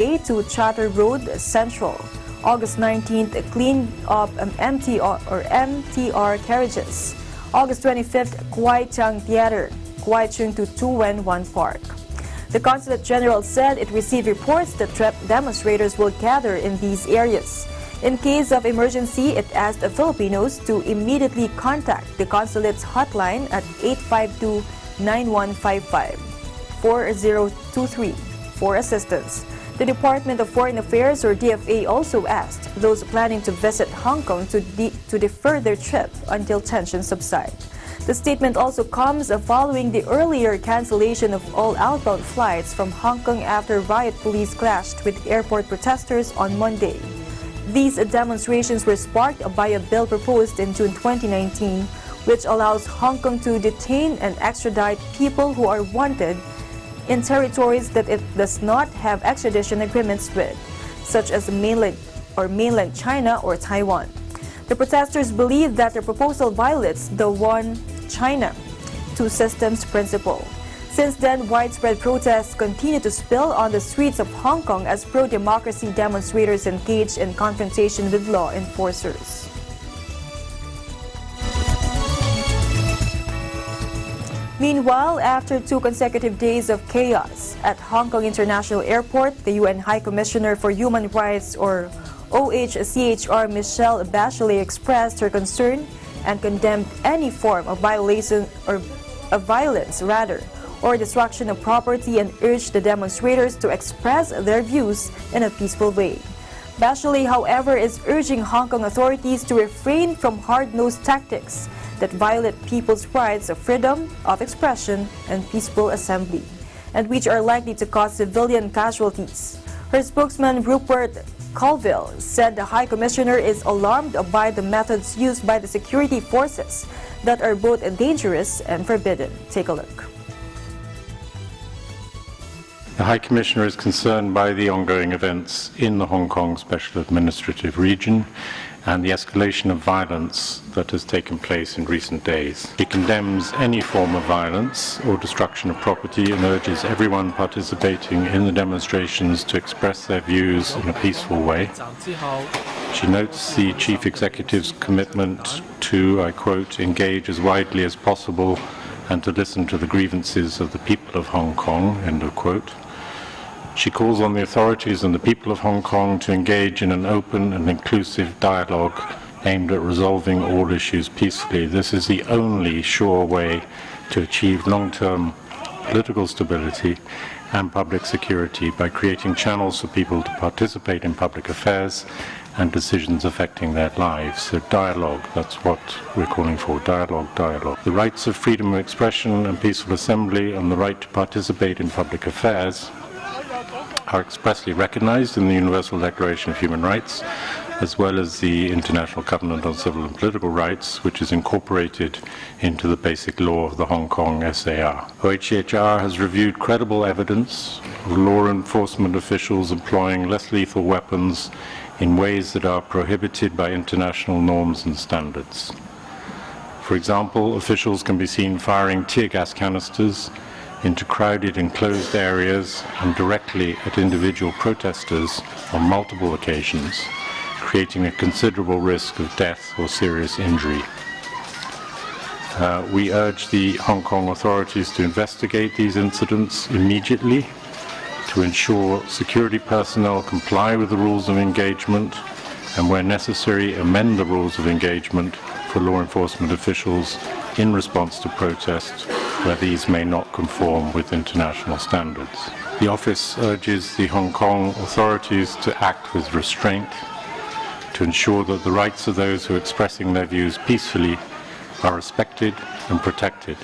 to Chatter Road Central. August 19th, clean up MTR carriages. August 25th, Kwai Chang Theater, Kwai Chung to Tu Wen Wan Park. The Consulate General said it received reports that demonstrators will gather in these areas. In case of emergency, it asked Filipinos to immediately contact the consulate's hotline at 852-9155-4023 for assistance. The Department of Foreign Affairs, or DFA, also asked those planning to visit Hong Kong to defer their trip until tensions subside. The statement also comes following the earlier cancellation of all outbound flights from Hong Kong after riot police clashed with airport protesters on Monday. These demonstrations were sparked by a bill proposed in June 2019, which allows Hong Kong to detain and extradite people who are wanted in territories that it does not have extradition agreements with, such as mainland China or Taiwan. The protesters believe that the proposal violates the One China, Two Systems principle. Since then, widespread protests continue to spill on the streets of Hong Kong as pro-democracy demonstrators engage in confrontation with law enforcers. Meanwhile, after 2 consecutive days of chaos at Hong Kong International Airport, the UN High Commissioner for Human Rights, or OHCHR, Michelle Bachelet, expressed her concern and condemned any form of violence or destruction of property, and urged the demonstrators to express their views in a peaceful way. Bachelet, however, is urging Hong Kong authorities to refrain from hard-nosed tactics that violate people's rights of freedom of expression and peaceful assembly, and which are likely to cause civilian casualties. Her spokesman, Rupert Colville, said the High Commissioner is alarmed by the methods used by the security forces that are both dangerous and forbidden. Take a look. The High Commissioner is concerned by the ongoing events in the Hong Kong Special Administrative Region and the escalation of violence that has taken place in recent days. He condemns any form of violence or destruction of property and urges everyone participating in the demonstrations to express their views in a peaceful way. She notes the Chief Executive's commitment to, I quote, engage as widely as possible and to listen to the grievances of the people of Hong Kong, end of quote. She calls on the authorities and the people of Hong Kong to engage in an open and inclusive dialogue aimed at resolving all issues peacefully. This is the only sure way to achieve long-term political stability and public security, by creating channels for people to participate in public affairs and decisions affecting their lives. So dialogue, that's what we're calling for, dialogue. The rights of freedom of expression and peaceful assembly and the right to participate in public affairs are expressly recognized in the Universal Declaration of Human Rights, as well as the International Covenant on Civil and Political Rights, which is incorporated into the basic law of the Hong Kong SAR. OHCHR has reviewed credible evidence of law enforcement officials employing less lethal weapons in ways that are prohibited by international norms and standards. For example, officials can be seen firing tear gas canisters into crowded enclosed areas and directly at individual protesters on multiple occasions, creating a considerable risk of death or serious injury. We urge the Hong Kong authorities to investigate these incidents immediately, to ensure security personnel comply with the rules of engagement, and where necessary, amend the rules of engagement for law enforcement officials in response to protests where these may not conform with international standards. The office urges the Hong Kong authorities to act with restraint, to ensure that the rights of those who are expressing their views peacefully are respected and protected,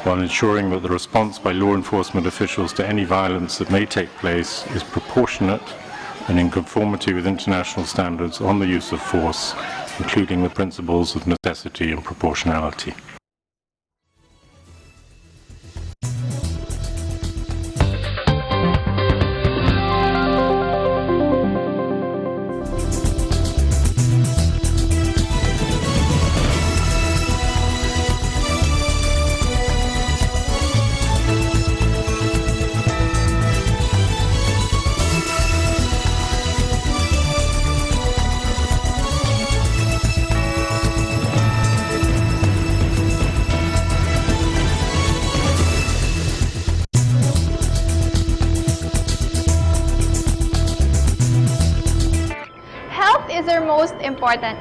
while ensuring that the response by law enforcement officials to any violence that may take place is proportionate and in conformity with international standards on the use of force, including the principles of necessity and proportionality. other most important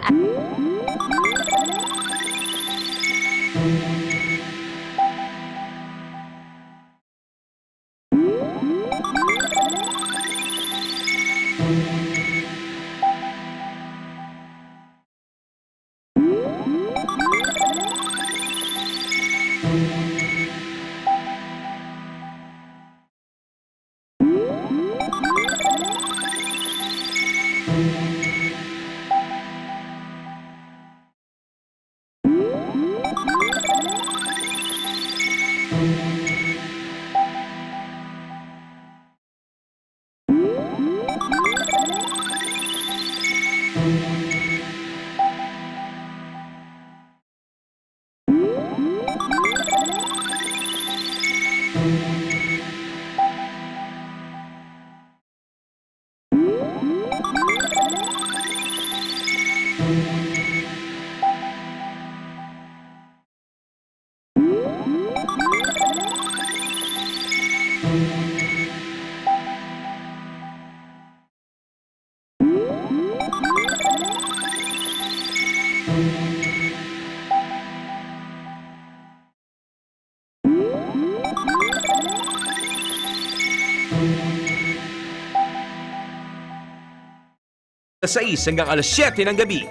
Alas 6 hanggang alas 7 ng gabi.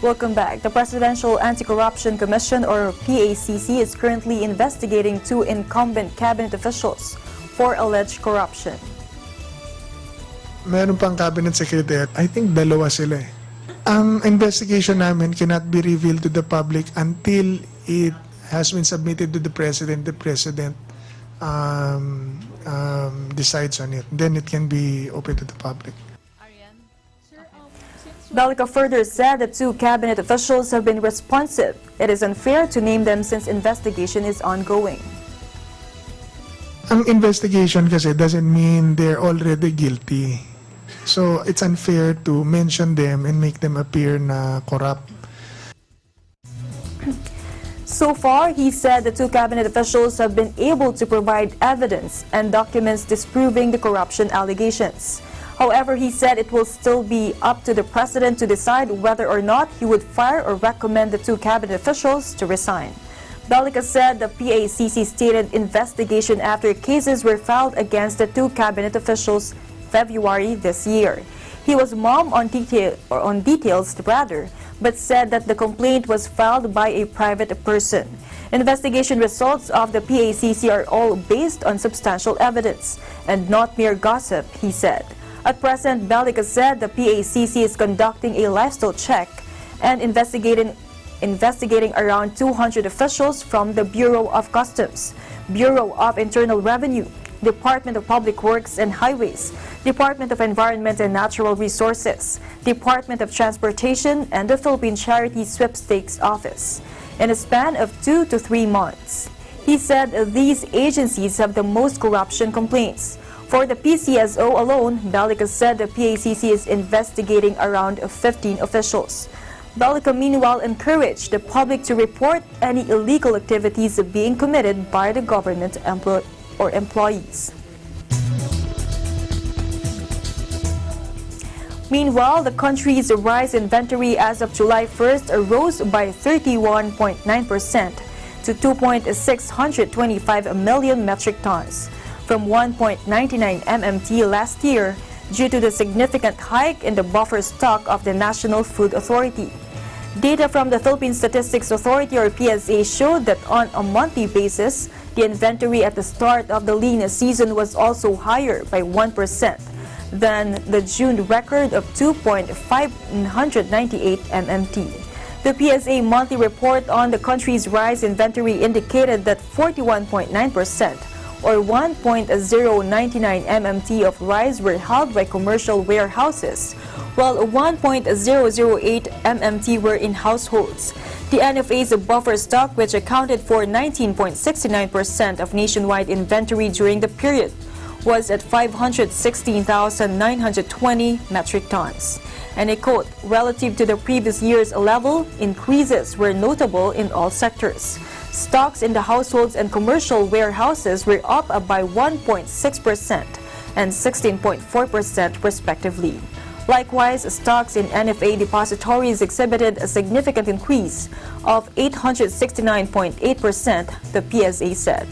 Welcome back. The Presidential Anti-Corruption Commission, or PACC, is currently investigating 2 incumbent cabinet officials for alleged corruption. Meron pang cabinet secretary. I think dalawa sila eh. Ang investigation namin cannot be revealed to the public until it has been submitted to the President. The President decides on it. Then it can be open to the public. Balica further said the 2 cabinet officials have been responsive. It is unfair to name them since investigation is ongoing. Ang investigation kasi doesn't mean they're already guilty. So it's unfair to mention them and make them appear na corrupt. So far, he said the 2 cabinet officials have been able to provide evidence and documents disproving the corruption allegations. However, he said it will still be up to the president to decide whether or not he would fire or recommend the 2 cabinet officials to resign. Balica said the PACC stated investigation after cases were filed against the 2 cabinet officials February this year. He was mum on details, but said that the complaint was filed by a private person. Investigation results of the PACC are all based on substantial evidence and not mere gossip, he said. At present, Balica said the PACC is conducting a lifestyle check and investigating around 200 officials from the Bureau of Customs, Bureau of Internal Revenue, Department of Public Works and Highways, Department of Environment and Natural Resources, Department of Transportation, and the Philippine Charity Sweepstakes Office, in a span of 2 to 3 months. He said these agencies have the most corruption complaints. For the PCSO alone, Balica said the PACC is investigating around 15 officials. Balica meanwhile encouraged the public to report any illegal activities being committed by the government employees. Meanwhile, the country's rice inventory as of July 1st rose by 31.9% to 2.625 million metric tons, from 1.99 MMT last year due to the significant hike in the buffer stock of the National Food Authority. Data from the Philippine Statistics Authority, or PSA, showed that on a monthly basis, the inventory at the start of the lean season was also higher by 1% than the June record of 2.598 MMT. The PSA monthly report on the country's rice inventory indicated that 41.9%, or 1.099 MMT of rice were held by commercial warehouses, while 1.008 MMT were in households. The NFA's buffer stock, which accounted for 19.69% of nationwide inventory during the period, was at 516,920 metric tons. And I quote, relative to the previous year's level, increases were notable in all sectors. Stocks in the households and commercial warehouses were up by 1.6% and 16.4% respectively. Likewise, stocks in NFA depositories exhibited a significant increase of 869.8%, the PSA said.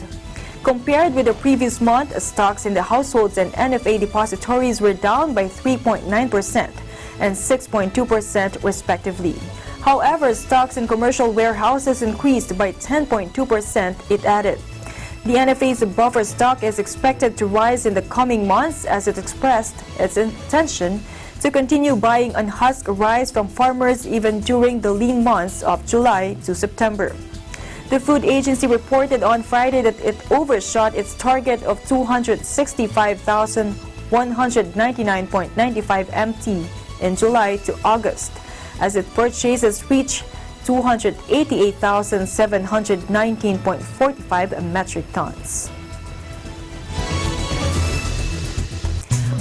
Compared with the previous month, stocks in the households and NFA depositories were down by 3.9% and 6.2% respectively. However, stocks in commercial warehouses increased by 10.2%, it added. The NFA's buffer stock is expected to rise in the coming months as it expressed its intention to continue buying unhusked rice from farmers even during the lean months of July to September. The food agency reported on Friday that it overshot its target of 265,199.95 MT in July to August, as its purchases reached 288,719.45 metric tons.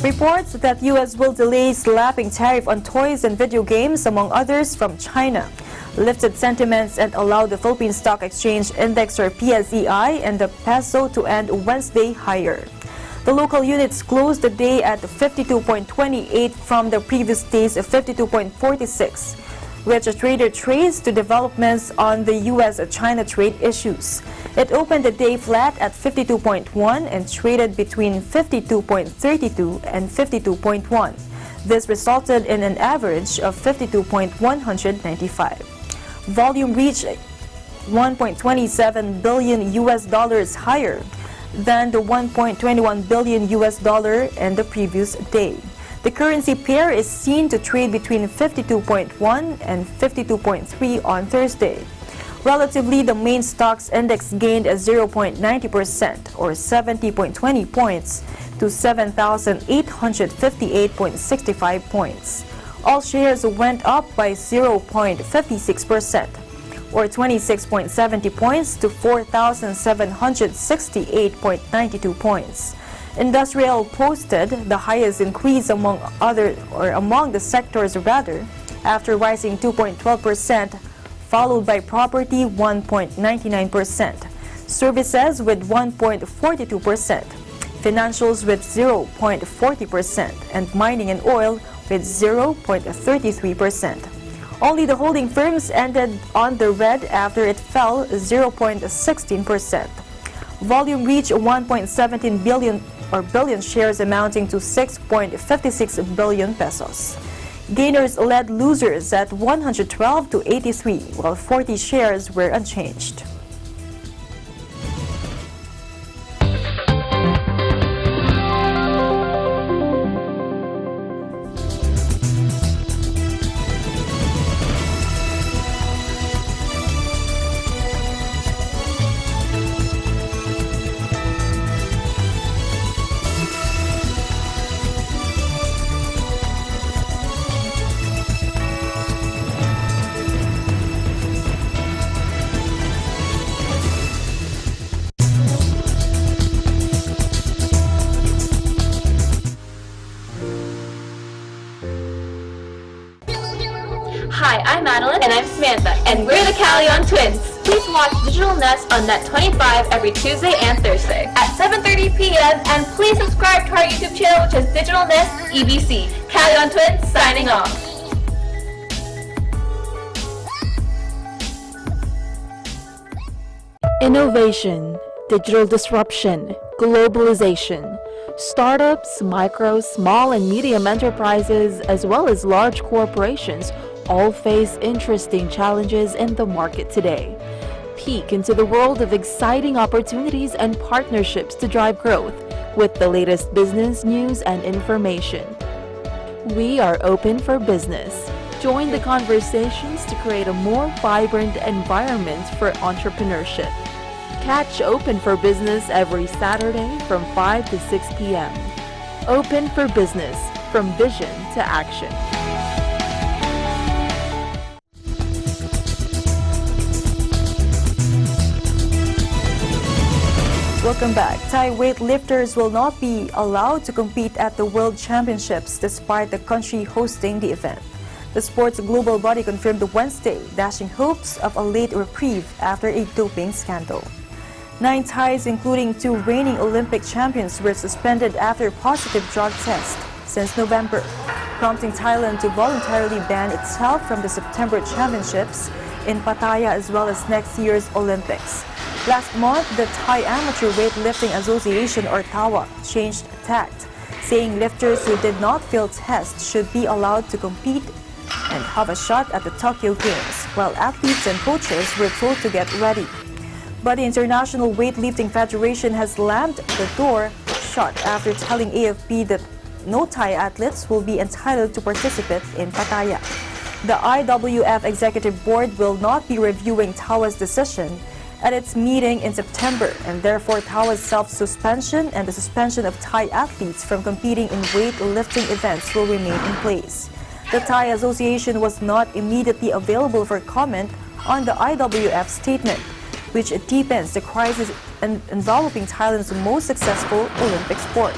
Reports that U.S. will delay slapping tariff on toys and video games, among others, from China, lifted sentiments and allowed the Philippine Stock Exchange Index, or PSEI, and the peso to end Wednesday higher. The local units closed the day at 52.28 from the previous day's 52.46, which a trader traced to developments on the U.S.-China trade issues. It opened the day flat at 52.1 and traded between 52.32 and 52.1. This resulted in an average of 52.195. Volume reached $1.27 billion higher than the $1.21 billion in the previous day. The currency pair is seen to trade between 52.1 and 52.3 on Thursday. Relatively, the main stocks index gained 0.90% or 70.20 points to 7,858.65 points. All shares went up by 0.56% or 26.70 points to 4,768.92 points. Industrial posted the highest increase among the sectors after rising 2.12%, followed by property 1.99%, services with 1.42%, financials with 0.40%, and mining and oil with 0.33%. Only the holding firms ended on the red after it fell 0.16%. Volume reached 1.17 billion shares amounting to 6.56 billion pesos. Gainers led losers at 112 to 83, while 40 shares were unchanged. Hi, I'm Madeline. And I'm Samantha. And we're the Callion Twins. Please watch Digital Nest on Net 25 every Tuesday and Thursday at 7:30 p.m. And please subscribe to our YouTube channel, which is Digital Nest EBC. Callion Twins signing off. Innovation, digital disruption, globalization. Startups, micro, small, and medium enterprises, as well as large corporations, all face interesting challenges in the market today. Peek into the world of exciting opportunities and partnerships to drive growth with the latest business news and information. We are open for business. Join the conversations to create a more vibrant environment for entrepreneurship. Catch Open for Business every Saturday from 5 to 6 p.m. Open for Business, from vision to action. Welcome back. Thai weightlifters will not be allowed to compete at the World Championships despite the country hosting the event. The sport's global body confirmed Wednesday, dashing hopes of a late reprieve after a doping scandal. 9 Thais, including 2 reigning Olympic champions, were suspended after a positive drug test since November, prompting Thailand to voluntarily ban itself from the September championships in Pattaya as well as next year's Olympics. Last month, the Thai Amateur Weightlifting Association, or TAWA, changed tact, saying lifters who did not fail tests should be allowed to compete and have a shot at the Tokyo Games, while athletes and coaches were told to get ready. But the International Weightlifting Federation has slammed the door shut after telling AFP that no Thai athletes will be entitled to participate in Pattaya. The IWF Executive Board will not be reviewing TAWA's decision at its meeting in September, and therefore TAWA's self-suspension and the suspension of Thai athletes from competing in weightlifting events will remain in place. The Thai Association was not immediately available for comment on the IWF statement, which deepens the crisis enveloping Thailand's most successful Olympic sport.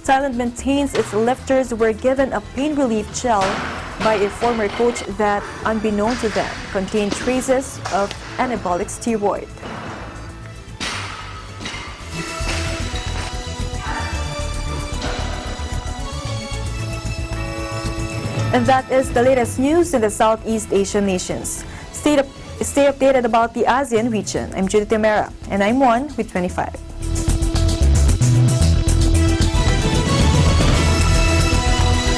Thailand maintains its lifters were given a pain relief gel by a former coach that, unbeknown to them, contained traces of anabolic steroid. And that is the latest news in the Southeast Asian nations. Stay updated about the ASEAN region. I'm Judith Temera, and I'm 1 with 25.